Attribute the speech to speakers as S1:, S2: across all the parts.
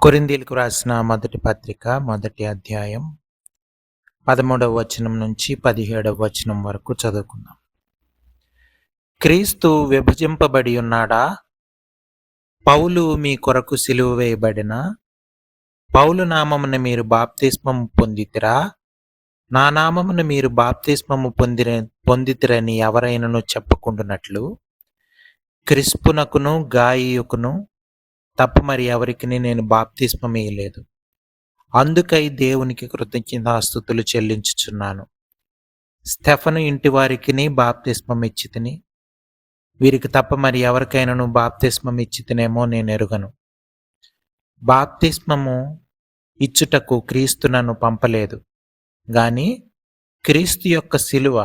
S1: కొరింథీయులకు రాసిన మొదటి పత్రిక మొదటి అధ్యాయం 13వ వచనం నుంచి 17వ వచనం వరకు చదువుకుందాం. క్రీస్తు విభజింపబడి ఉన్నాడా? పౌలు మీ కొరకు సిలువ వేయబడిన పౌలు నామమున మీరు బాప్తిస్మము పొందితిరా? నా నామమున మీరు బాప్తిస్మము పొందితిరని ఎవరైనను చెప్పకుండునట్లు క్రిస్పునకును గాయియుకును తప్ప మరి ఎవరికి నేను బాప్తిస్మమియ్యలేదు. అందుకై దేవునికి కృతజ్ఞతాస్తుతులు చెల్లించుచున్నాను. స్టెఫను ఇంటి వారికి బాప్తిస్మం ఇచ్చితిని, వీరికి తప్ప మరి ఎవరికైనాను బాప్తిస్మం ఇచ్చితినేమో నేను ఎరుగను. బాప్తిస్మము ఇచ్చుటకు క్రీస్తు నన్ను పంపలేదు, గాని క్రీస్తు యొక్క శిలువ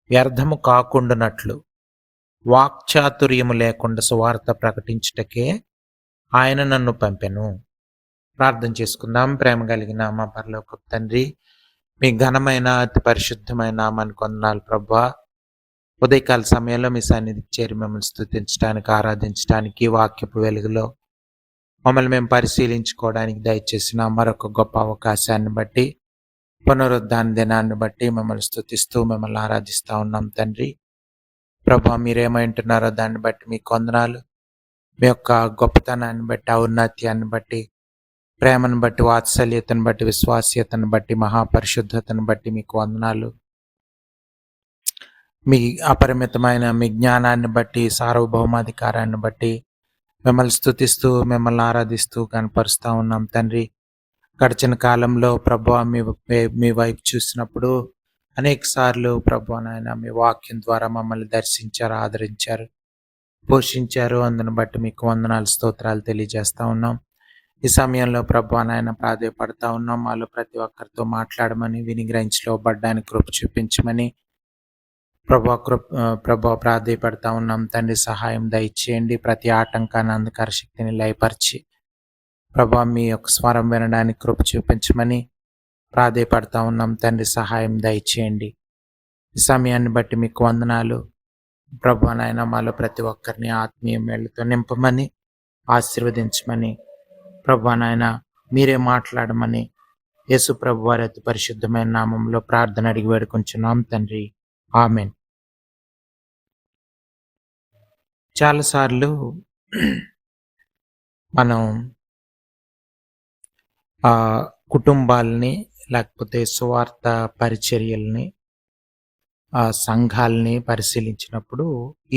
S1: వ్యర్థము కాకుండానట్లు వాక్చాతుర్యము లేకుండా సువార్త ప్రకటించుటకే ఆయన నన్ను పంపెను. ప్రార్థన చేసుకుందాం. ప్రేమ కలిగిన మా పరలోకపు తండ్రి, మీ ఘనమైన అతి పరిశుద్ధమైన నామానికి వందనాలు ప్రభువా. ఉదయకాల సమయంలో మీ సన్నిధికి చేరి మిమ్మల్ని స్తుతించడానికి, ఆరాధించడానికి, వాక్యపు వెలుగులో మమ్మల్ని మేము పరిశీలించుకోవడానికి దయచేసిన మరొక గొప్ప అవకాశాన్ని బట్టి, పునరుద్ధాన దినాన్ని బట్టి మిమ్మల్ని స్తుతిస్తూ మిమ్మల్ని ఆరాధిస్తూ ఉన్నాం తండ్రి. ప్రభువా, మీరేమంటున్నారో దాన్ని బట్టి మీకు వందనాలు. మీ యొక్క గొప్పతనాన్ని బట్టి, ఔన్నత్యాన్ని బట్టి, ప్రేమను బట్టి, వాత్సల్యతను బట్టి, విశ్వాస్యతను బట్టి, మహాపరిశుద్ధతను బట్టి మీకు వందనాలు. మీ అపరిమితమైన మీ జ్ఞానాన్ని బట్టి, సార్వభౌమాధికారాన్ని బట్టి మిమ్మల్ని స్తుతిస్తూ మిమ్మల్ని ఆరాధిస్తూ కనపరుస్తూ ఉన్నాం తండ్రి. గడిచిన కాలంలో ప్రభువా మీ వైపు చూసినప్పుడు అనేక సార్లు ప్రభువా నాయన మీ వాక్యం ద్వారా మమ్మల్ని దర్శించారు, ఆదరించారు, పోషించారు. అందును బట్టి మీకు వందనాలు, స్తోత్రాలు తెలియజేస్తూ ఉన్నాం. ఈ సమయంలో ప్రభువా నాయన ప్రాధేయపడతా ఉన్నాం. మాలో ప్రతి ఒక్కరితో మాట్లాడమని, విని గ్రహించలోబడ్డానికి కృప చూపించమని ప్రభా ప్రాధేయపడతా ఉన్నాం తండ్రి. సహాయం దయచేయండి. ప్రతి ఆటంకాన్ని, అంధకార శక్తిని లయపరిచి ప్రభా మీ యొక్క స్వరం వినడానికి కృప చూపించమని ప్రాధేయపడతా ఉన్నాం తండ్రి. సహాయం దయచేయండి. ఈ సమయాన్ని బట్టి మీకు వందనాలు ప్రభా నాయన. మాలో ప్రతి ఒక్కరిని ఆత్మీయ మేళ్లతో నింపమని, ఆశీర్వదించమని ప్రభా నాయన మీరే మాట్లాడమని యేసు ప్రభు వారి అతి పరిశుద్ధమైన నామంలో ప్రార్థన అడిగి వేడుకొంచున్నాం తండ్రి. ఆమెన్. చాలాసార్లు మనం కుటుంబాలని, లేకపోతే సువార్త పరిచర్యల్ని, సంఘాలని పరిశీలించినప్పుడు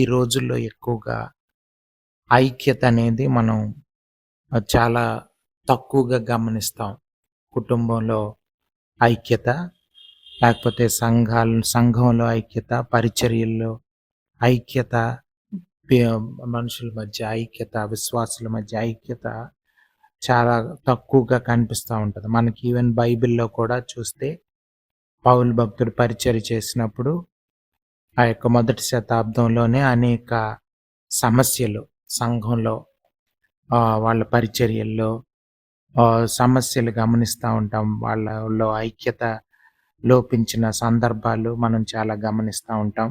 S1: ఈ రోజుల్లో ఎక్కువగా ఐక్యత అనేది మనం చాలా తక్కువగా గమనిస్తాం. కుటుంబంలో ఐక్యత, లేకపోతే సంఘంలో ఐక్యత, పరిచర్యల్లో ఐక్యత, మనుషుల మధ్య ఐక్యత, విశ్వాసుల మధ్య ఐక్యత చాలా తక్కువగా కనిపిస్తూ ఉంటుంది. మనకి ఈవెన్ బైబిల్లో కూడా చూస్తే పౌలు భక్తుడు పరిచర్య చేసినప్పుడు ఆ యొక్క మొదటి శతాబ్దంలోనే అనేక సమస్యలు సంఘంలో, వాళ్ళ పరిచర్యల్లో సమస్యలు గమనిస్తూ ఉంటాం. వాళ్ళలో ఐక్యత లోపించిన సందర్భాలు మనం చాలా గమనిస్తూ ఉంటాం.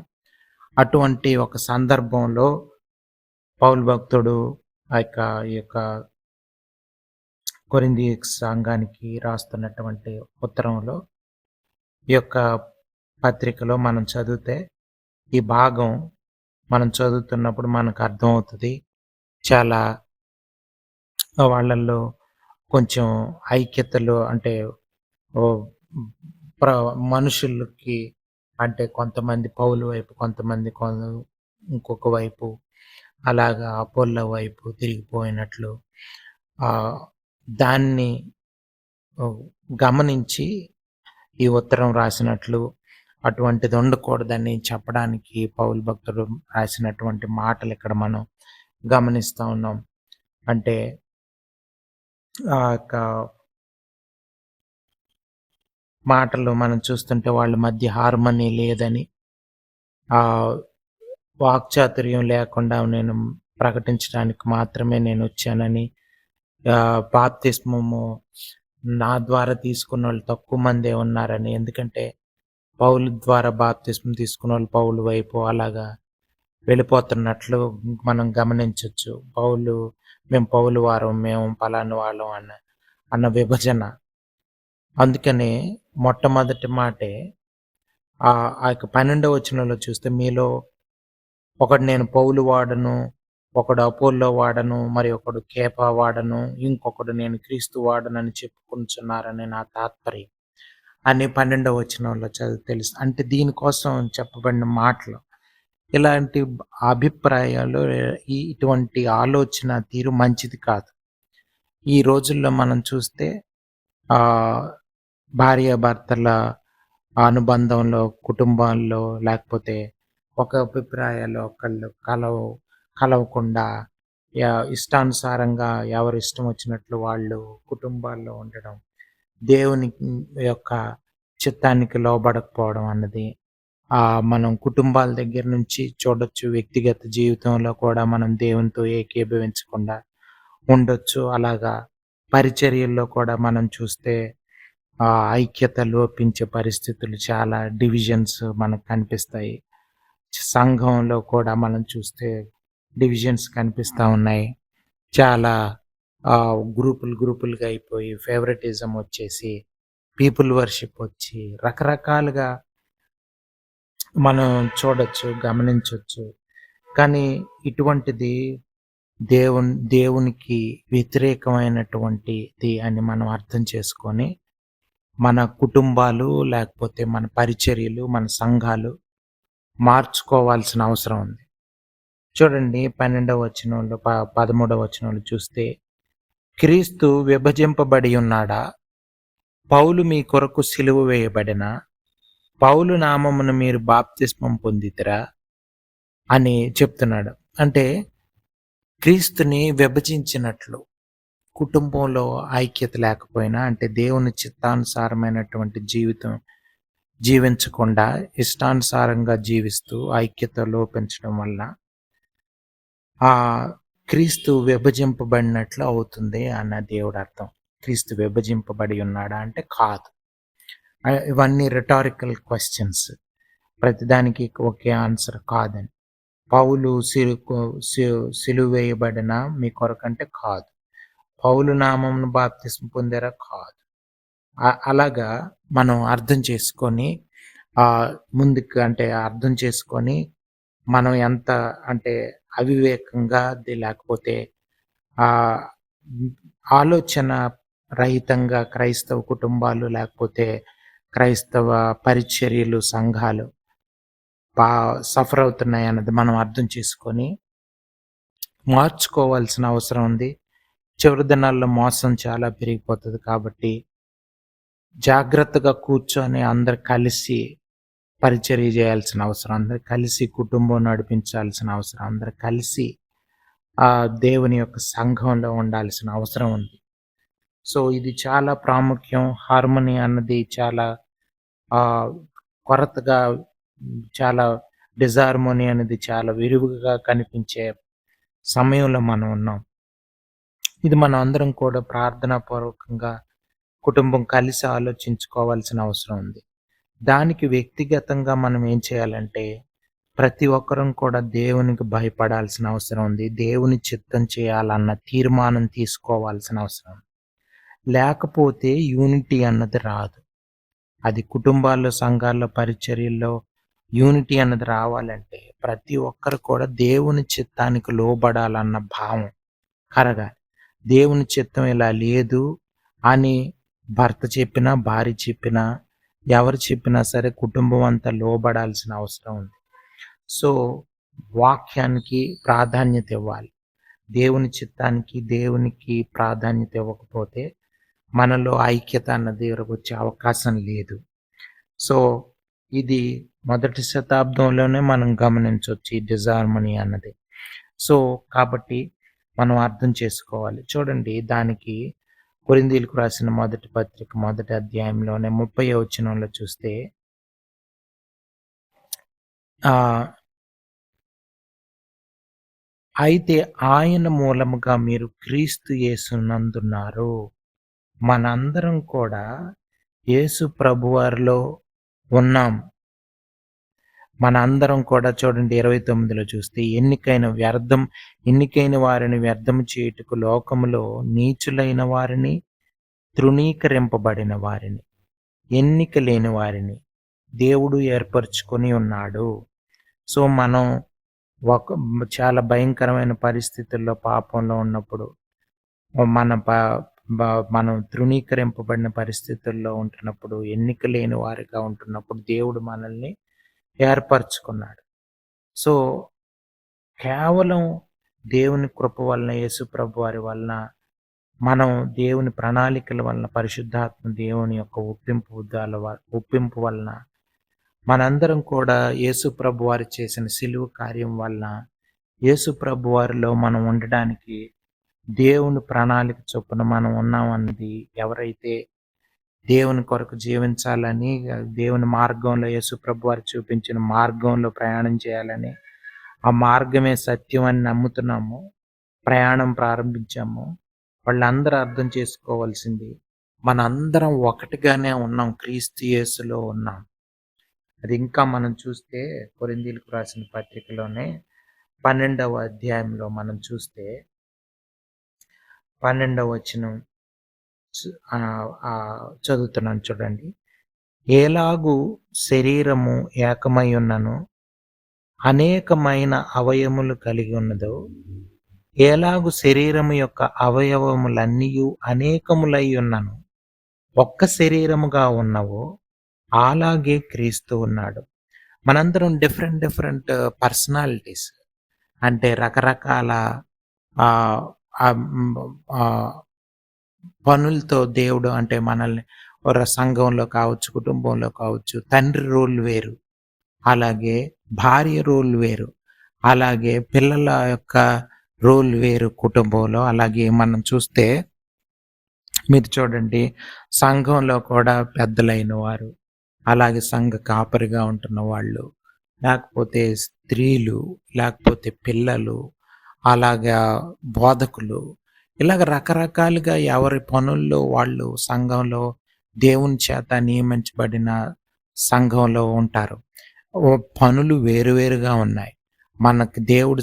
S1: అటువంటి ఒక సందర్భంలో పౌలు భక్తుడు ఈ యొక్క కొరింథీ సంఘానికి రాస్తున్నటువంటి ఉత్తరంలో, ఈ యొక్క పత్రికలో మనం చదివితే ఈ భాగం మనం చదువుతున్నప్పుడు మనకు అర్థమవుతుంది. చాలా వాళ్ళల్లో కొంచెం ఐక్యతలు అంటే మనుషులకి అంటే కొంతమంది పౌలు వైపు, కొంతమంది ఇంకొక వైపు, అలాగా అపోల్లో వైపు తిరిగిపోయినట్లు దాన్ని గమనించి ఈ ఉత్తరం రాసినట్లు, అటువంటిది ఉండకూడదని చెప్పడానికి పౌలు భక్తుడు రాసినటువంటి మాటలు ఇక్కడ మనం గమనిస్తూ ఉన్నాం. అంటే ఆ యొక్క మాటలు మనం చూస్తుంటే వాళ్ళ మధ్య హార్మనీ లేదని, వాక్చాతుర్యం లేకుండా నేను ప్రకటించడానికి మాత్రమే నేను వచ్చానని, బాప్తిస్మము నా ద్వారా తీసుకున్న వాళ్ళు తక్కువ మందే ఉన్నారని, ఎందుకంటే పౌలు ద్వారా బాప్తిస్మం తీసుకున్న వాళ్ళు పౌలు వైపు అలాగా వెళ్ళిపోతున్నట్లు మనం గమనించవచ్చు. పౌలు మేము పౌలు వారం, మేము పలానా వాళ్ళం అన్న విభజన. అందుకనే మొట్టమొదటి మాటే ఆ యొక్క 12వ వచనంలో చూస్తే మీలో ఒకడు నేను పౌలు వాడను, ఒకడు అపోల్లో వాడను, మరి ఒకడు కేఫా వాడను, ఇంకొకడు నేను క్రీస్తు వాడనని చెప్పుకొనుచున్నారని నా తాత్పర్యం అని 12వ వచనంలో తెలుసు. అంటే దీనికోసం చెప్పబడిన మాటలు. ఇలాంటి అభిప్రాయాలు ఇటువంటి ఆలోచన తీరు మంచిది కాదు. ఈ రోజుల్లో మనం చూస్తే భార్యాభర్తల అనుబంధంలో, కుటుంబాల్లో లేకపోతే ఒక అభిప్రాయాలు ఒకళ్ళు కలవకుండా ఇష్టానుసారంగా ఎవరిష్టం వచ్చినట్లు వాళ్ళు కుటుంబాల్లో ఉండడం, దేవుని యొక్క చిత్తానికి లోబడకపోవడం అన్నది మనం కుటుంబాల దగ్గర నుంచి చూడొచ్చు. వ్యక్తిగత జీవితంలో కూడా మనం దేవునితో ఏకీభవించకుండా ఉండొచ్చు. అలాగా పరిచర్యల్లో కూడా మనం చూస్తే ఐక్యత లోపించే పరిస్థితులు, చాలా డివిజన్స్ మనకు కనిపిస్తాయి. సంఘంలో కూడా మనం చూస్తే డివిజన్స్ కనిపిస్తూ ఉన్నాయి. చాలా గ్రూపులుగా అయిపోయి ఫేవరెటిజం వచ్చేసి, పీపుల్ వర్షిప్ వచ్చి రకరకాలుగా మనం చూడొచ్చు, గమనించొచ్చు. కానీ ఇటువంటిది దేవునికి వ్యతిరేకమైనటువంటిది అని మనం అర్థం చేసుకొని, మన కుటుంబాలు లేకపోతే మన పరిచర్యలు, మన సంఘాలు మార్చుకోవాల్సిన అవసరం ఉంది. చూడండి 12వ వచనంలో 13వ వచనంలో చూస్తే, క్రీస్తు విభజింపబడి ఉన్నాడా? పౌలు మీ కొరకు సిలువ వేయబడినా? పౌలు నామమును మీరు బాప్తిస్మం పొందితిరా అని చెప్తున్నాడు. అంటే క్రీస్తుని విభజించినట్లు, కుటుంబంలో ఐక్యత లేకపోయినా, అంటే దేవుని చిత్తానుసారమైనటువంటి జీవితం జీవించకుండా ఇష్టానుసారంగా జీవిస్తూ ఐక్యత లోపించడం వల్ల ఆ క్రీస్తు విభజింపబడినట్లు అవుతుంది అన్న దేవుడు అర్థం. క్రీస్తు విభజింపబడి ఉన్నాడా అంటే కాదు. ఇవన్నీ రిటారికల్ క్వశ్చన్స్. ప్రతిదానికి ఒకే ఆన్సర్ కాదని. పౌలు సిలువ వేయబడిన మీ కొరకంటే కాదు. పౌలు నామమును బాప్తిస్మ పొందారా? కాదు. అలాగా మనం అర్థం చేసుకొని ముందుకు అంటే అర్థం చేసుకొని మనం ఎంత అంటే అవివేకంగా లేకపోతే ఆలోచన రహితంగా క్రైస్తవ కుటుంబాలు లేకపోతే క్రైస్తవ పరిచర్యలు, సంఘాలు సఫర్ అవుతున్నాయి అన్నది మనం అర్థం చేసుకొని మార్చుకోవాల్సిన అవసరం ఉంది. చివరి దినాల్లో మోసం చాలా పెరిగిపోతుంది కాబట్టి జాగ్రత్తగా కూర్చొని అందరు కలిసి పరిచర్య చేయాల్సిన అవసరం, అందరు కలిసి కుటుంబం నడిపించాల్సిన అవసరం, అందరు కలిసి దేవుని యొక్క సంఘంలో ఉండాల్సిన అవసరం ఉంది. సో ఇది చాలా ప్రాముఖ్యం. హార్మనీ అన్నది చాలా కొరతగా, చాలా డిజార్మోనీ అనేది చాలా విరివిగా కనిపించే సమయంలో మనం ఉన్నాం. ఇది మనం అందరం కూడా ప్రార్థనాపూర్వకంగా కుటుంబం కలిసి ఆలోచించుకోవాల్సిన అవసరం ఉంది. దానికి వ్యక్తిగతంగా మనం ఏం చేయాలంటే ప్రతి ఒక్కరం కూడా దేవునికి భయపడాల్సిన అవసరం ఉంది. దేవుని చిత్తం చేయాలన్న తీర్మానం తీసుకోవాల్సిన అవసరం ఉంది. లేకపోతే యూనిటీ అన్నది రాదు. అది కుటుంబాల్లో, సంఘాల్లో, పరిచర్యల్లో యూనిటీ అన్నది రావాలంటే ప్రతి ఒక్కరు కూడా దేవుని చిత్తానికి లోబడాలన్న భావం కరగాలి. దేవుని చిత్తం ఇలా లేదు అని భర్త చెప్పినా, భార్య చెప్పినా, ఎవరు చెప్పినా సరే కుటుంబం అంతా లోబడాల్సిన అవసరం ఉంది. సో వాక్యానికి ప్రాధాన్యత ఇవ్వాలి. దేవుని చిత్తానికి, దేవునికి ప్రాధాన్యత ఇవ్వకపోతే మనలో ఐక్యత అన్నది వచ్చే అవకాశం లేదు. సో ఇది మొదటి శతాబ్దంలోనే మనం గమనించవచ్చు ఈ డిజార్మనీ అన్నది. సో కాబట్టి మనం అర్థం చేసుకోవాలి. చూడండి, దానికి కొరింథీయులకు రాసిన మొదటి పత్రిక మొదటి అధ్యాయంలోనే 30వ వచనంలో చూస్తే అయితే ఆయన మూలముగా మీరు క్రీస్తు యేసునందున్నారు. మనందరం కూడా యేసు ప్రభువారిలో ఉన్నాం. మన అందరం కూడా చూడండి 29లో చూస్తే ఎన్నికైన వారిని వ్యర్థము చేయుటకు లోకములో నీచులైన వారిని, తృణీకరింపబడిన వారిని, ఎన్నిక లేని వారిని దేవుడు ఏర్పరచుకొని ఉన్నాడు. సో మనం ఒక చాలా భయంకరమైన పరిస్థితుల్లో పాపంలో ఉన్నప్పుడు మన ప మనం తృణీకరింపబడిన పరిస్థితుల్లో ఉంటున్నప్పుడు, ఎన్నిక లేని వారిగా ఉంటున్నప్పుడు దేవుడు మనల్ని ఏర్పరచుకున్నాడు. సో కేవలం దేవుని కృప వలన, యేసు ప్రభు వారి వలన, మనం దేవుని ప్రణాళికల వలన, పరిశుద్ధాత్మ దేవుని యొక్క ఒప్పింపు వలన మనందరం కూడా యేసు ప్రభు వారు చేసిన సిలువ కార్యం వలన, యేసు ప్రభు వారిలో మనం ఉండడానికి దేవుని ప్రణాళిక చొప్పున మనం ఉన్నామన్నది, ఎవరైతే దేవుని కొరకు జీవించాలని, దేవుని మార్గంలో యేసు ప్రభు వారు చూపించిన మార్గంలో ప్రయాణం చేయాలని, ఆ మార్గమే సత్యం అని నమ్ముతున్నాము, ప్రయాణం ప్రారంభించాము, వాళ్ళందరూ అర్థం చేసుకోవాల్సింది, మనందరం ఒకటిగానే ఉన్నాం, క్రీస్తు యేసులో ఉన్నాం. అది ఇంకా మనం చూస్తే కొరింథీయులకు రాసిన పత్రికలోనే 12వ అధ్యాయంలో మనం చూస్తే 12వ వచనం చదువుతున్నాను చూడండి. ఎలాగు శరీరము ఏకమై ఉన్నను అనేకమైన అవయములు కలిగి ఉన్నదో, ఎలాగు శరీరము యొక్క అవయవములన్నీ అనేకములై ఉన్నను ఒక్క శరీరముగా ఉన్నవో, అలాగే క్రీస్తు ఉన్నాడు. మనందరం డిఫరెంట్ పర్సనాలిటీస్, అంటే రకరకాల పనులతో దేవుడు, అంటే మనల్ని సంఘంలో కావచ్చు, కుటుంబంలో కావచ్చు, తండ్రి రోల్ వేరు, అలాగే భార్య రోల్ వేరు, అలాగే పిల్లల యొక్క రోల్ వేరు కుటుంబంలో. అలాగే మనం చూస్తే మీరు చూడండి, సంఘంలో కూడా పెద్దలైన వారు, అలాగే సంఘ కాపరిగా ఉంటున్న వాళ్ళు, లేకపోతే స్త్రీలు, లేకపోతే పిల్లలు, అలాగా బోధకులు, ఇలాగ రకరకాలుగా ఎవరి పనుల్లో వాళ్ళు సంఘంలో దేవుని చేత నియమించబడిన సంఘంలో ఉంటారు. పనులు వేరువేరుగా ఉన్నాయి. మనకి దేవుడు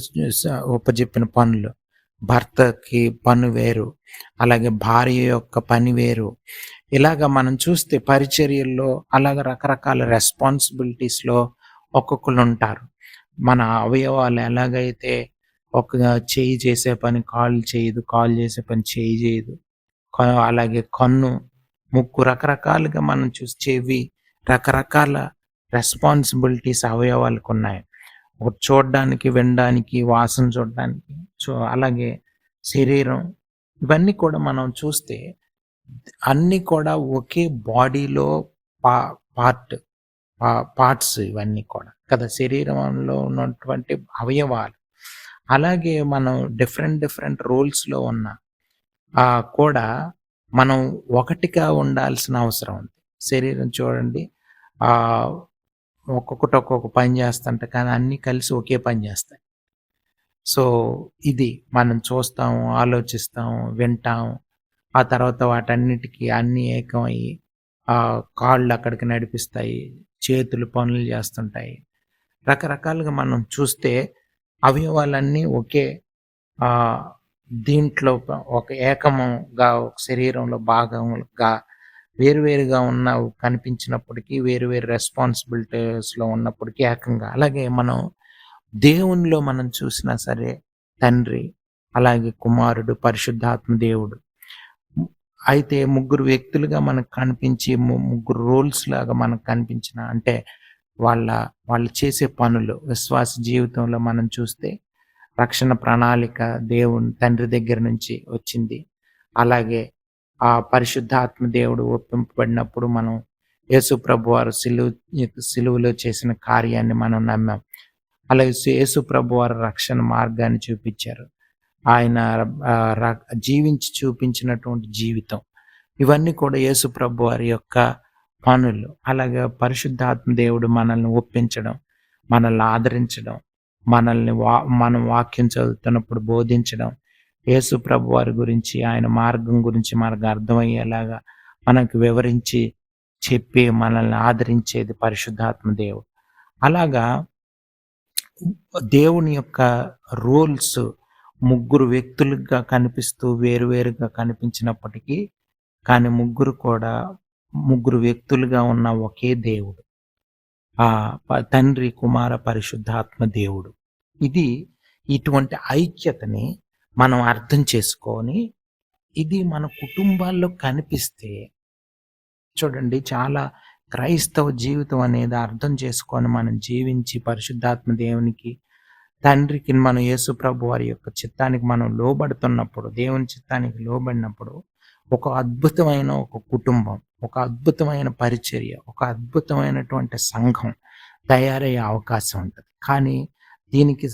S1: ఉపజెప్పిన పనులు, భర్తకి పని వేరు, అలాగే భార్య యొక్క పని వేరు. ఇలాగ మనం చూస్తే పరిచర్యల్లో అలాగ రకరకాల రెస్పాన్సిబిలిటీస్లో ఒక్కొక్కరు ఉంటారు. మన అవయవాలు ఎలాగైతే ఒక చెయ్యి చేసే పని కాలు చేయదు, కాలు చేసే పని చెయ్యి చేయదు, అలాగే కన్ను, ముక్కు, రకరకాలుగా మనం చూసి చెవి, రకరకాల రెస్పాన్సిబిలిటీస్ అవయవాలకు ఉన్నాయి. చూడడానికి, వినడానికి, వాసన చూడడానికి, అలాగే శరీరం, ఇవన్నీ కూడా మనం చూస్తే అన్నీ కూడా ఒకే బాడీలో పార్ట్స్ ఇవన్నీ కూడా కదా, శరీరంలో ఉన్నటువంటి అవయవాలు. అలాగే మనం డిఫరెంట్ రోల్స్లో ఉన్న కూడా మనం ఒకటిగా ఉండాల్సిన అవసరం ఉంది. శరీరం చూడండి, ఒక్కొక్కటి ఒక్కొక్క పని చేస్తుంటే, కానీ అన్నీ కలిసి ఒకే పని చేస్తాయి. సో ఇది మనం చూస్తాము, ఆలోచిస్తాము, వింటాము, ఆ తర్వాత వాటన్నిటికీ అన్నీ ఏకమయ్యి కాళ్ళు అక్కడికి నడిపిస్తాయి, చేతులు పనులు చేస్తుంటాయి. రకరకాలుగా మనం చూస్తే అవయవాలన్నీ ఒకే దీంట్లో ఒక ఏకముగా, ఒక శరీరంలో భాగంగా వేరువేరుగా ఉన్న కనిపించినప్పటికీ, వేరువేరు రెస్పాన్సిబిలిటీస్లో ఉన్నప్పటికీ ఏకంగా. అలాగే మనం దేవునిలో మనం చూసినా సరే, తండ్రి, అలాగే కుమారుడు, పరిశుద్ధాత్మ దేవుడు, అయితే ముగ్గురు వ్యక్తులుగా మనకు కనిపించి, ముగ్గురు రోల్స్ లాగా మనకు కనిపించిన, అంటే వాళ్ళు చేసే పనులు, విశ్వాస జీవితంలో మనం చూస్తే రక్షణ ప్రణాళిక దేవుని తండ్రి దగ్గర నుంచి వచ్చింది. అలాగే ఆ పరిశుద్ధాత్మ దేవుడు ఒప్పింపబడినప్పుడు మనం యేసు ప్రభు వారు సిలువలో చేసిన కార్యాన్ని మనం నమ్మాం. అలాగే యేసు ప్రభు వారు రక్షణ మార్గాన్ని చూపించారు. ఆయన జీవించి చూపించినటువంటి జీవితం, ఇవన్నీ కూడా యేసు ప్రభు వారి యొక్క పనులు. అలాగే పరిశుద్ధాత్మ దేవుడు మనల్ని ఒప్పించడం, మనల్ని ఆదరించడం, మనం వాక్యం చదువుతున్నప్పుడు బోధించడం, యేసు ప్రభు వారి గురించి, ఆయన మార్గం గురించి మనకు అర్థమయ్యేలాగా మనకు వివరించి చెప్పి మనల్ని ఆదరించేది పరిశుద్ధాత్మ దేవుడు. అలాగా దేవుని యొక్క రోల్స్ ముగ్గురు వ్యక్తులుగా కనిపిస్తూ వేరువేరుగా కనిపించినప్పటికీ, కానీ ముగ్గురు కూడా ముగ్గురు వ్యక్తులుగా ఉన్న ఒకే దేవుడు. తండ్రి, కుమార, పరిశుద్ధాత్మ దేవుడు. ఇది ఇటువంటి ఐక్యతని మనం అర్థం చేసుకొని, ఇది మన కుటుంబాల్లో కనిపిస్తే చూడండి చాలా క్రైస్తవ జీవితం అనేది అర్థం చేసుకొని మనం జీవించి పరిశుద్ధాత్మ దేవునికి, తండ్రికి మనం యేసు ప్రభు వారి యొక్క చిత్తానికి మనం లోబడుతున్నప్పుడు, దేవుని చిత్తానికి లోబడినప్పుడు ఒక అద్భుతమైన ఒక కుటుంబం, ఒక అద్భుతమైన పరిచర్య, ఒక అద్భుతమైనటువంటి సంఘం తయారయ్యే అవకాశం ఉంటది. కానీ దీనికి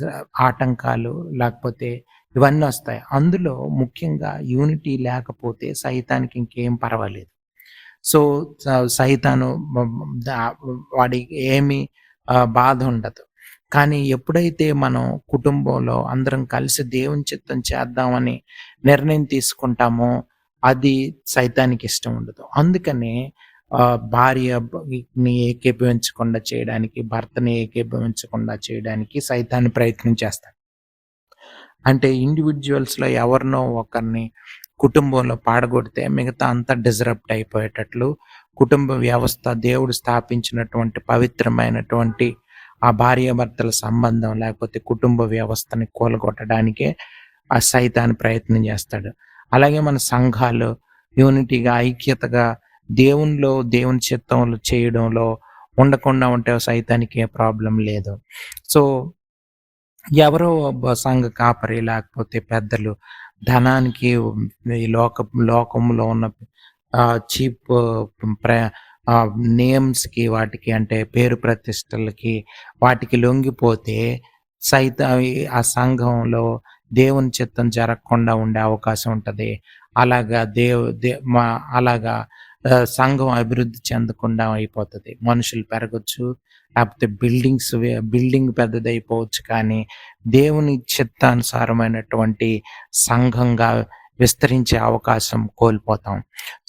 S1: ఆటంకాలు లేకపోతే ఇవన్నీ వస్తాయి. అందులో ముఖ్యంగా యూనిటీ లేకపోతే సైతానికి ఇంకేం పర్వాలేదు. సో, సైతాను వాడికి ఏమి బాధ ఉండదు. కానీ ఎప్పుడైతే మనం కుటుంబంలో అందరం కలిసి దేవుని చిత్తం చేద్దామని నిర్ణయం తీసుకుంటామో, అది సైతానికి ఇష్టం ఉండదు. అందుకనే భార్యని ఏకీభవించకుండా చేయడానికి, భర్తని ఏకీభవించకుండా చేయడానికి సైతాను ప్రయత్నం చేస్తాడు. అంటే ఇండివిడ్యువల్స్‌లో ఎవరినో ఒకరిని కుటుంబంలో పాడగొడితే మిగతా అంతా డిస్‌రప్ట్ అయిపోయేటట్లు కుటుంబ వ్యవస్థ దేవుడు స్థాపించినటువంటి పవిత్రమైనటువంటి ఆ భార్యాభర్తల సంబంధం లేకపోతే కుటుంబ వ్యవస్థని కూలగొట్టడానికే ఆ సైతాను ప్రయత్నం చేస్తాడు. అలాగే మన సంఘాలు యూనిటీగా, ఐక్యతగా దేవుని చిత్తంలో చేయడంలో ఉండకుండా ఉంటే సైతానికి ఏ ప్రాబ్లం లేదు. సో, ఎవరో సంఘ కాపరి లేకపోతే పెద్దలు ధనానికి ఈ లోకంలో ఉన్న చీప్ ప్ర నేమ్స్‌కి వాటికి అంటే పేరు ప్రతిష్టలకి వాటికి లొంగిపోతే ఆ సంఘంలో దేవుని చిత్తం జరగకుండా ఉండే అవకాశం ఉంటది. అలాగా దేవ్ దే మా అలాగా సంఘం అభివృద్ధి చెందకుండా అయిపోతది. మనుషులు పెరగొచ్చు, లేకపోతే బిల్డింగ్ పెద్దదైపోవచ్చు, కానీ దేవుని చిత్తానుసారమైనటువంటి సంఘంగా విస్తరించే అవకాశం కోల్పోతాం.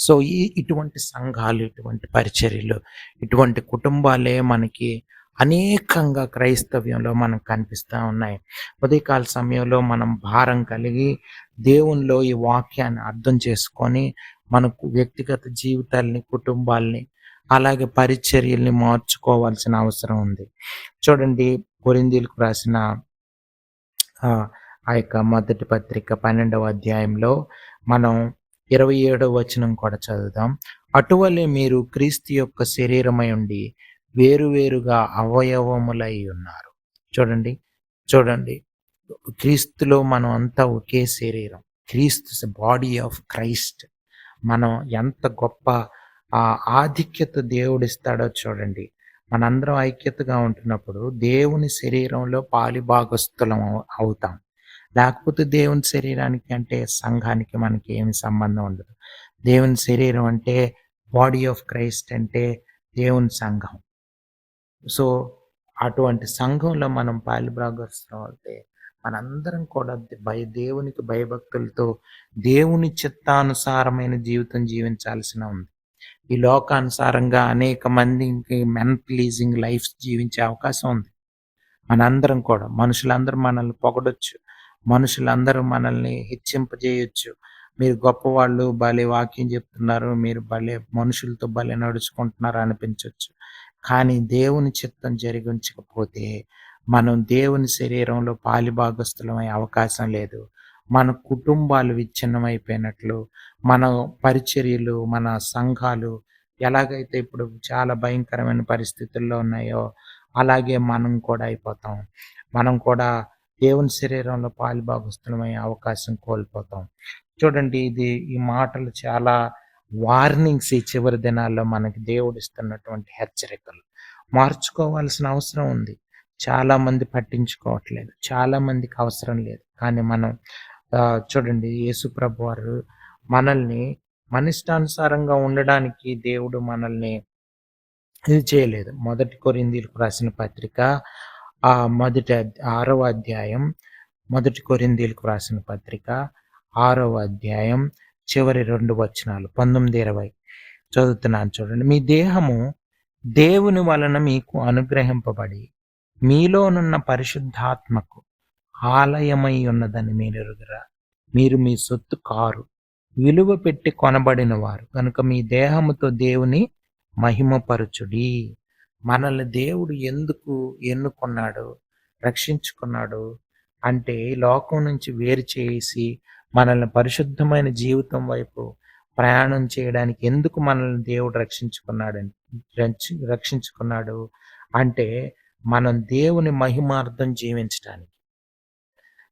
S1: సో, ఇటువంటి సంఘాలు, ఇటువంటి పరిచర్యలు, ఇటువంటి కుటుంబాలే మనకి అనేకంగా క్రైస్తవ్యంలో మనకు కనిపిస్తా ఉన్నాయి. ఉదయకాల సమయంలో మనం భారం కలిగి దేవునిలో ఈ వాక్యాన్ని అర్థం చేసుకొని మనకు వ్యక్తిగత జీవితాల్ని, కుటుంబాల్ని, అలాగే పరిచర్యల్ని మార్చుకోవాల్సిన అవసరం ఉంది. చూడండి, కొరింథీయులకు రాసిన ఆ యొక్క మొదటి పత్రిక 12వ అధ్యాయంలో మనం 27వ వచనం కూడా చదువుదాం. అటువలే మీరు క్రీస్తు యొక్క శరీరమై ఉండి వేరువేరుగా అవయవములై ఉన్నారు. చూడండి, క్రీస్తులో మనం అంతా ఒకే శరీరం. క్రీస్తు బాడీ ఆఫ్ క్రైస్ట్. మనం ఎంత గొప్ప ఆధిక్యత దేవుడిస్తాడో చూడండి. మనందరం ఐక్యతగా ఉంటున్నప్పుడు దేవుని శరీరంలో పాలిభాగస్తులం అవుతాం. లేకపోతే దేవుని శరీరానికి అంటే సంఘానికి మనకి ఏమి సంబంధం ఉండదు. దేవుని శరీరం అంటే బాడీ ఆఫ్ క్రైస్ట్ అంటే దేవుని సంఘం. సో, అటువంటి సంఘంలో మనం పాలిభాగస్తులం అయితే మనందరం కూడా దేవునికి భయభక్తులతో దేవుని చిత్తానుసారమైన జీవితం జీవించాల్సిన ఉంది. ఈ లోకానుసారంగా అనేక మందికి మెన్ ప్లీజింగ్ లైఫ్ జీవించే అవకాశం ఉంది. మనందరం కూడా మనుషులందరూ మనల్ని పొగడొచ్చు, మనుషులందరూ మనల్ని హెచ్చింపజేయొచ్చు. మీరు గొప్పవాళ్ళు, భలే వాక్యం చెప్తున్నారు, మీరు భలే మనుషులతో భలే నడుచుకుంటున్నారు అనిపించవచ్చు. కానీ దేవుని చిత్తం జరిగించకపోతే మనం దేవుని శరీరంలో పాలిభాగస్తులమయ్యే అవకాశం లేదు. మన కుటుంబాలు విచ్ఛిన్నమైపోయినట్లు, మన పరిచర్యలు, మన సంఘాలు ఎలాగైతే ఇప్పుడు చాలా భయంకరమైన పరిస్థితుల్లో ఉన్నాయో అలాగే మనం కూడా అయిపోతాం. మనం కూడా దేవుని శరీరంలో పాలిభాగస్తులమయ్యే అవకాశం కోల్పోతాం. చూడండి, ఈ మాటలు చాలా వార్నింగ్స్. ఈ చివరి దినాల్లో మనకి దేవుడిస్తున్నటువంటి హెచ్చరికలు. మార్చుకోవాల్సిన అవసరం ఉంది. చాలామంది పట్టించుకోవట్లేదు. చాలామందికి అవసరం లేదు. కానీ మనం చూడండి, యేసు ప్రభువారు మనల్ని మనిష్టానుసారంగా ఉండడానికి దేవుడు మనల్ని ఇది చేయలేదు. మొదటి కొరింథీయులకు రాసిన పత్రిక 6వ అధ్యాయం, మొదటి కొరింథీయులకు రాసిన పత్రిక 6వ అధ్యాయం చివరి 2 వచనాలు 19, 20 చదువుతున్నాను చూడండి. మీ దేహము దేవుని వలన మీకు అనుగ్రహింపబడి మీలోనున్న పరిశుద్ధాత్మకు ఆలయమై ఉన్నదని మీరెరుగరా? మీరు మీ సొత్తు కారు, విలువ పెట్టి కొనబడిన వారు కనుక మీ దేహముతో దేవుని మహిమపరచుడి. మనల్ని దేవుడు ఎందుకు ఎన్నుకున్నాడు, రక్షించుకున్నాడు అంటే ఈ లోకం నుంచి వేరు చేసి మనల్ని పరిశుద్ధమైన జీవితం వైపు ప్రయాణం చేయడానికి ఎందుకు మనల్ని దేవుడు రక్షించుకున్నాడు అంటే మనం దేవుని మహిమార్థం జీవించడానికి,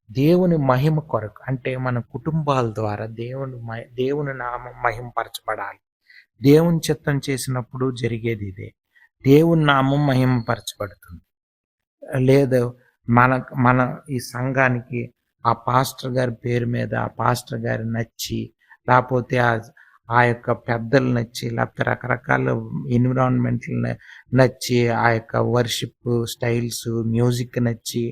S1: దేవుని మహిమ కొరకు, అంటే మన కుటుంబాల ద్వారా దేవుని నామం మహిమపరచబడాలి. దేవుని చిత్తం చేసినప్పుడు జరిగేది ఇదే. దేవుని నామం మహిమపరచబడుతుంది. లేదు మన మన ఈ సంఘానికి ఆ పాస్టర్ గారి పేరు మీద ఆ పాస్టర్ గారు నచ్చి, లేకపోతే ఆ యొక్క పెద్దలు నచ్చి, లేకపోతే రకరకాల ఎన్విరాన్మెంట్లు నచ్చి, ఆ యొక్క వర్షిప్ స్టైల్స్, మ్యూజిక్ నచ్చి,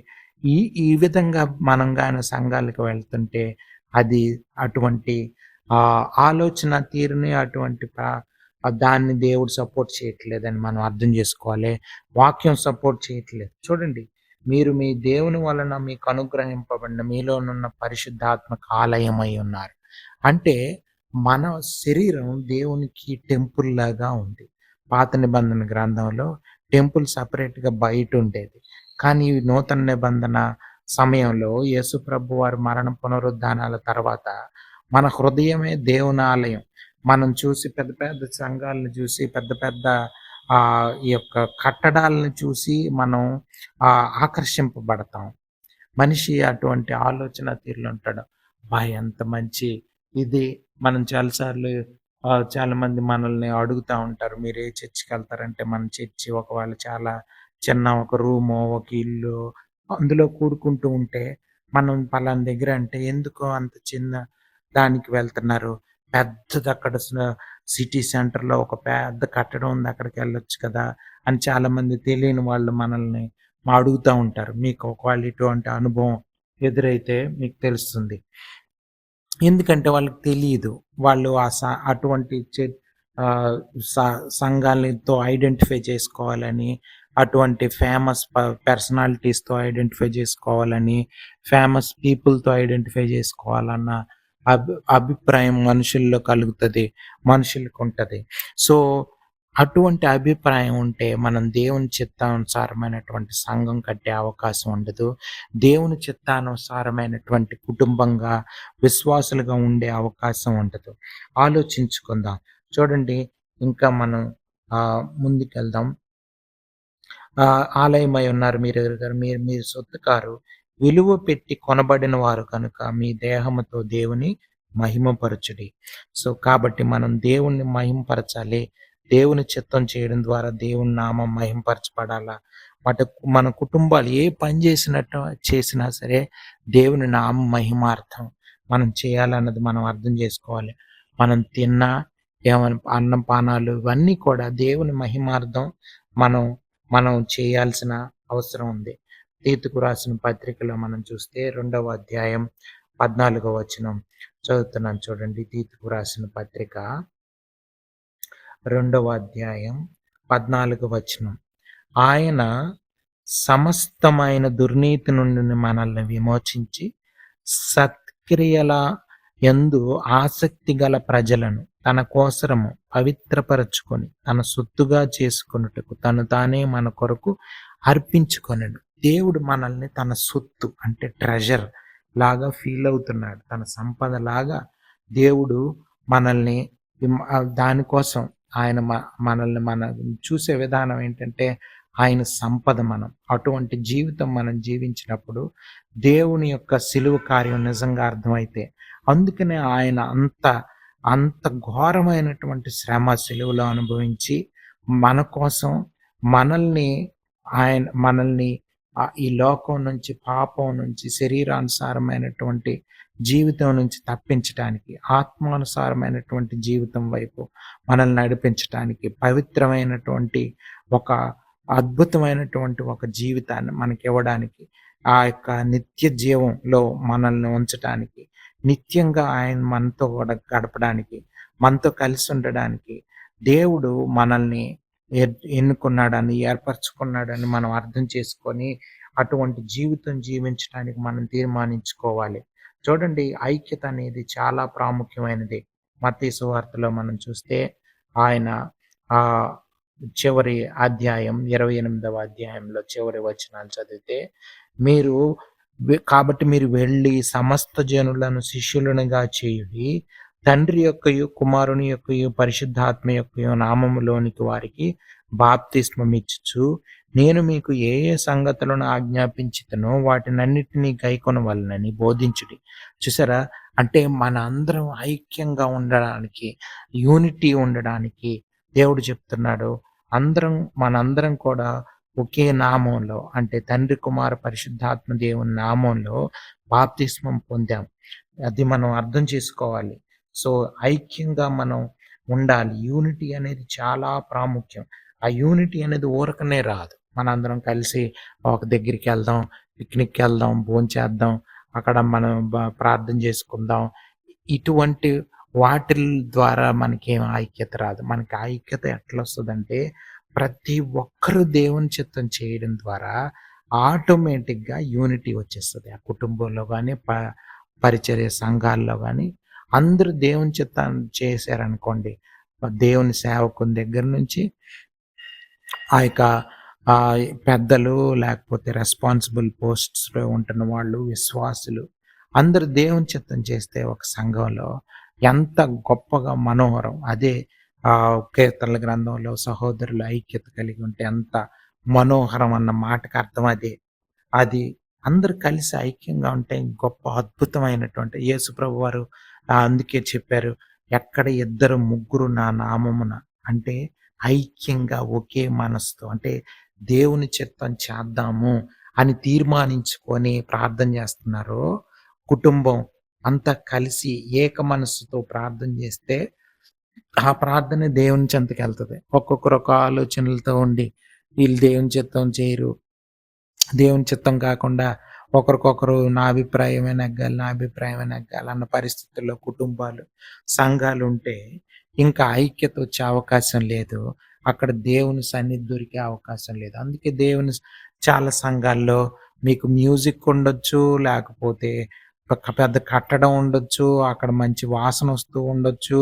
S1: ఈ ఈ విధంగా మనం గాని సంఘాలకు వెళ్తుంటే అది అటువంటి ఆలోచన తీరుని అటువంటి దాన్ని దేవుడు సపోర్ట్ చేయట్లేదని మనం అర్థం చేసుకోవాలి. వాక్యం సపోర్ట్ చేయట్లేదు. చూడండి, మీరు మీ దేవుని వలన మీకు అనుగ్రహింపబడిన మీలోనున్న పరిశుద్ధాత్మక ఆలయమై ఉన్నారు. అంటే మన శరీరం దేవునికి టెంపుల్ లాగా ఉంది. పాత నిబంధన గ్రంథంలో టెంపుల్ సపరేట్‌గా బయట ఉండేది. కానీ ఈ నూతన నిబంధన సమయంలో యేసు ప్రభు వారి మరణ పునరుద్ధానాల తర్వాత మన హృదయమే దేవుని ఆలయం. మనం చూసి పెద్ద పెద్ద సంఘాలను చూసి పెద్ద పెద్ద ఈ యొక్క కట్టడాలను చూసి మనం ఆకర్షింపబడతాం. మనిషి అటువంటి ఆలోచన తీరులో ఉంటాడు. అబ్బా! ఎంత మంచి ఇది. మనం చాలాసార్లు చాలామంది మనల్ని అడుగుతా ఉంటారు. మీరు ఏ చర్చికెళ్తారంటే, మన చర్చి ఒకవేళ చాలా చిన్న ఒక రూమో, ఒక ఇల్లు అందులో కూడుకుంటూ ఉంటే, మనం పలానా దగ్గర అంటే, ఎందుకు అంత చిన్న దానికి వెళ్తున్నారు? పెద్దదక్కడ సిటీ సెంటర్‌లో ఒక పెద్ద కట్టడం ఉంది. అక్కడికెళ్ళొచ్చు కదా! అని చాలామంది తెలియని వాళ్ళు మనల్ని అడుగుతా ఉంటారు. మీకు ఒకవేళ ఇటువంటి అనుభవం ఎదురైతే మీకు తెలుస్తుంది. ఎందుకంటే వాళ్ళకి తెలీదు. వాళ్ళు అటువంటి ఆహ్, స సంఘాలతో ఐడెంటిఫై చేసుకోవాలని, అటువంటి ఫేమస్ పర్సనాలిటీస్‌తో ఐడెంటిఫై చేసుకోవాలని, ఫేమస్ పీపుల్‌తో ఐడెంటిఫై చేసుకోవాలన్న అభిప్రాయం మనుషుల్లో కలుగుతది. మనుషులకుంటది. సో, అటువంటి అభిప్రాయం ఉంటే మనం దేవుని చిత్తానుసారమైనటువంటి సంఘం కట్టే అవకాశం ఉండదు. దేవుని చిత్తానుసారమైనటువంటి కుటుంబంగా, విశ్వాసులుగా ఉండే అవకాశం ఉండదు. ఆలోచించుకుందాం. చూడండి, ఇంకా మనం ముందుకెళ్దాం. ఆలయమై ఉన్నారు మీరెరుగరు. మీరు మీ సొత్తు కారు, విలువ పెట్టి కొనబడిన వారు కనుక మీ దేహముతో దేవుని మహిమపరచుడి. సో, కాబట్టి మనం దేవుణ్ణి మహిమపరచాలి. దేవుని చిత్తం చేయడం ద్వారా దేవుని నామం మహిమపరచబడాలా. మన కుటుంబాలు ఏ పని చేసినా సరే దేవుని నామం మహిమార్థం మనం చేయాలన్నది మనం అర్థం చేసుకోవాలి. మనం తిన్నా అన్నం పానాలు ఇవన్నీ కూడా దేవుని మహిమార్థం మనం మనం చేయాల్సిన అవసరం ఉంది. తీతుకు రాసిన పత్రికలో మనం చూస్తే 2వ అధ్యాయం 14వ వచనం చదువుతున్నాను చూడండి. తీతుకు రాసిన పత్రిక 2వ అధ్యాయం 14వ వచనం. ఆయన సమస్తమైన దుర్నీతి నుండి మనల్ని విమోచించి సత్క్రియల యందు ఆసక్తి గల ప్రజలను తన కోసరము పవిత్రపరచుకొని తన సొత్తుగా చేసుకొనుటకు తను తానే మన కొరకు అర్పించుకొనెను. దేవుడు మనల్ని తన సొత్తు అంటే ట్రెజర్ లాగా ఫీల్ అవుతున్నాడు. తన సంపద లాగా దేవుడు మనల్ని దానికోసం ఆయన మనల్ని చూసే విధానం ఏంటంటే ఆయన సంపద మనం. అటువంటి జీవితం మనం జీవించినప్పుడు దేవుని యొక్క సిలువ కార్యం నిజంగా అర్థమైతే, అందుకనే ఆయన అంత ఘోరమైనటువంటి శ్రమ సిలువలో అనుభవించి మన కోసం మనల్ని ఈ లోకం నుంచి, పాపం నుంచి, శరీరానుసారమైనటువంటి జీవితం నుంచి తప్పించటానికి, ఆత్మానుసారమైనటువంటి జీవితం వైపు మనల్ని నడిపించటానికి, పవిత్రమైనటువంటి ఒక అద్భుతమైనటువంటి ఒక జీవితాన్ని మనకివ్వడానికి, ఆ యొక్క నిత్య జీవంలో మనల్ని ఉంచటానికి, నిత్యంగా ఆయన మనతో కూడా గడపడానికి, మనతో కలిసి ఉండడానికి దేవుడు మనల్ని ఎన్నుకున్నాడని, ఏర్పరచుకున్నాడని మనం అర్థం చేసుకొని, అటువంటి జీవితం జీవించడానికి మనం తీర్మానించుకోవాలి. చూడండి, ఐక్యత అనేది చాలా ప్రాముఖ్యమైనది. మత్తయి సువార్తలో మనం చూస్తే ఆయన ఆహ్, చివరి అధ్యాయం 28వ అధ్యాయంలో చివరి వచనాలు చదివితే, మీరు కాబట్టి మీరు వెళ్ళి సమస్త జనులను శిష్యులనుగా చేయుడి. తండ్రి యొక్కయు, కుమారుని యొక్కయు, పరిశుద్ధాత్మ యొక్కయు నామములోనికి వారికి బాప్తిస్మమిచ్చుచు, నేను మీకు ఏ ఏ సంగతులను ఆజ్ఞాపించితినో వాటినన్నిటిని గైకొనవలెనని బోధించుడి. చూసారా? అంటే మనందరం ఐక్యంగా ఉండడానికి, యూనిటీ ఉండడానికి దేవుడు చెప్తున్నాడు. మనందరం కూడా ఒకే నామంలో, అంటే తండ్రి, కుమార, పరిశుద్ధాత్మ దేవుని నామంలో బాప్తిస్మం పొందాం. అది మనం అర్థం చేసుకోవాలి. సో, ఐక్యంగా మనం ఉండాలి. యూనిటీ అనేది చాలా ప్రాముఖ్యం. ఆ యూనిటీ అనేది ఊరకనే రాదు. మనందరం కలిసి ఒక దగ్గరికెళ్దాం, పిక్నిక్‌కెళ్దాం, భోంచేద్దాం, అక్కడ మనం ప్రార్థన చేసుకుందాం. ఇటువంటి వాటిల ద్వారా మనకేం ఐక్యత రాదు. మనకి ఐక్యత ఎట్లొస్తదంటే, ప్రతి ఒక్కరు దేవుని చిత్తం చేయడం ద్వారా ఆటోమేటిక్‌గా యూనిటీ వచ్చేస్తది. ఆ కుటుంబంలో గాని, పరిచర్య సంఘాల్లో గాని అందరూ దేవుని చిత్తాన్ని చేశారనుకోండి, దేవుని సేవకుని దగ్గర నుంచి ఆ యొక్క పెద్దలు, లేకపోతే రెస్పాన్సిబుల్ పోస్ట్స్‌లో ఉంటున్న వాళ్ళు, విశ్వాసులు అందరూ దేవుని చిత్తం చేస్తే ఒక సంఘంలో ఎంత గొప్పగా మనోహరం. అదే కీర్తనల గ్రంథంలో సహోదరులు ఐక్యత కలిగి ఉంటే ఎంత మనోహరం అన్న మాటకు అర్థం అదే. అది అందరూ కలిసి ఐక్యంగా ఉంటే గొప్ప అద్భుతమైనటువంటి యేసుప్రభువారు అందుకే చెప్పారు, ఎక్కడ ఇద్దరు ముగ్గురు నా నామమున, అంటే ఐక్యంగా ఒకే మనసుతో, అంటే దేవుని చిత్తం చేద్దాము అని తీర్మానించుకొని ప్రార్థన చేస్తున్నారో, కుటుంబం అంతా కలిసి ఏక మనస్సుతో ప్రార్థన చేస్తే ఆ ప్రార్థన దేవుని చెంతకెళ్తది. ఒక్కొక్కరు ఒక ఆలోచనలతో ఉండి వీళ్ళు దేవుని చిత్తం చేయరు, దేవుని చిత్తం కాకుండా ఒకరికొకరు నా అభిప్రాయమే నెగ్గాలి, నా అభిప్రాయమే నెగ్గాలి అన్న పరిస్థితుల్లో కుటుంబాలు, సంఘాలుంటే ఇంకా ఐక్యత వచ్చే అవకాశం లేదు. అక్కడ దేవుని సన్నిధి దొరికే అవకాశం లేదు. అందుకే చాలా సంఘాల్లో మీకు మ్యూజిక్ ఉండొచ్చు, లేకపోతే ఒక పెద్ద కట్టడం ఉండొచ్చు, అక్కడ మంచి వాసన వస్తూ ఉండొచ్చు,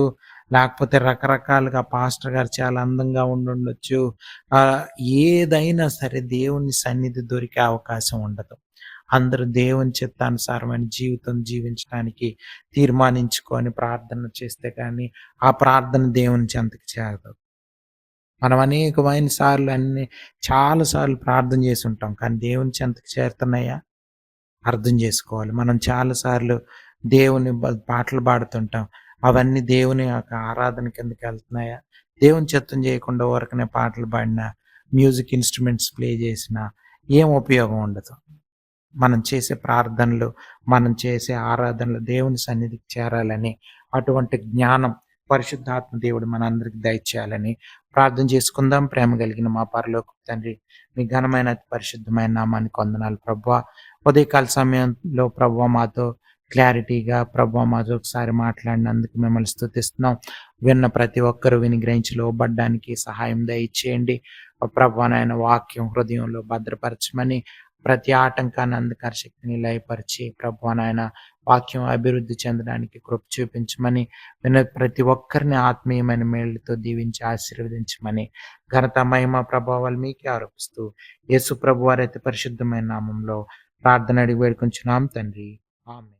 S1: లేకపోతే రకరకాలుగా పాస్టర్ గారు చాలా అందంగా ఉండుండొచ్చు. ఆహ్, ఏదైనా సరే దేవుని సన్నిధి దొరికే అవకాశం ఉండదు. అందరూ దేవుని చిత్తానుసారమైన జీవితం జీవించడానికి తీర్మానించుకొని ప్రార్థన చేస్తే కానీ, ఆ ప్రార్థన దేవుని చెంతకి చేరదు. మనం అనేకమైన సార్లు చాలా సార్లు ప్రార్థన చేసుంటాం. కానీ దేవుని చెంతకి చేరుతున్నాయా? అర్థం చేసుకోవాలి. మనం చాలా సార్లు దేవుని పాటలు పాడుతుంటాం. అవన్నీ దేవుని యొక్క ఆరాధన కిందకెళ్తున్నాయా? దేవుని చిత్తం చేయకుండా ఊరకనే పాటలు పాడినా, మ్యూజిక్ ఇన్‌స్ట్రుమెంట్స్ ప్లే చేసినా ఏం ఉపయోగం ఉండదు. మనం చేసే ప్రార్థనలు, మనం చేసే ఆరాధనలు దేవుని సన్నిధికి చేరాలని, అటువంటి జ్ఞానం పరిశుద్ధాత్మ దేవుడు మనందరికి దయచేయాలని ప్రార్థన చేసుకుందాం. ప్రేమ కలిగిన మా పరలోకపు తండ్రి, మీ ఘనమైన అతి పరిశుద్ధమైన నామానికి వందనాలు ప్రభువా. ఉదయకాల సమయంలో ప్రభువా మాతో క్లారిటీగా ప్రభువా మాతో ఒకసారి మాట్లాడినందుకు మిమ్మల్ని స్తుతిస్తున్నాం. విన్న ప్రతి ఒక్కరూ విని గ్రహించి లోబడ్డానికి సహాయం దయచేయండి. ప్రభువా నాయన వాక్యం హృదయంలో భద్రపరచమని, ప్రతి ఆటంకాన్ని, అంధకార శక్తిని లయపరిచి ప్రభువా నాయన వాక్యం అభివృద్ధి చెందడానికి కృప చూపించమని, విన్న ప్రతి ఒక్కరిని ఆత్మీయమైన మేళ్లతో దీవించి ఆశీర్వదించమని, ఘనత మహిమ ప్రభావాలు మీకే ఆరోపిస్తూ యేసు ప్రభువారి అతి పరిశుద్ధమైన నామంలో ప్రార్థన అడిగి వేడుకొంచున్నాం తండ్రి. ఆమేన్.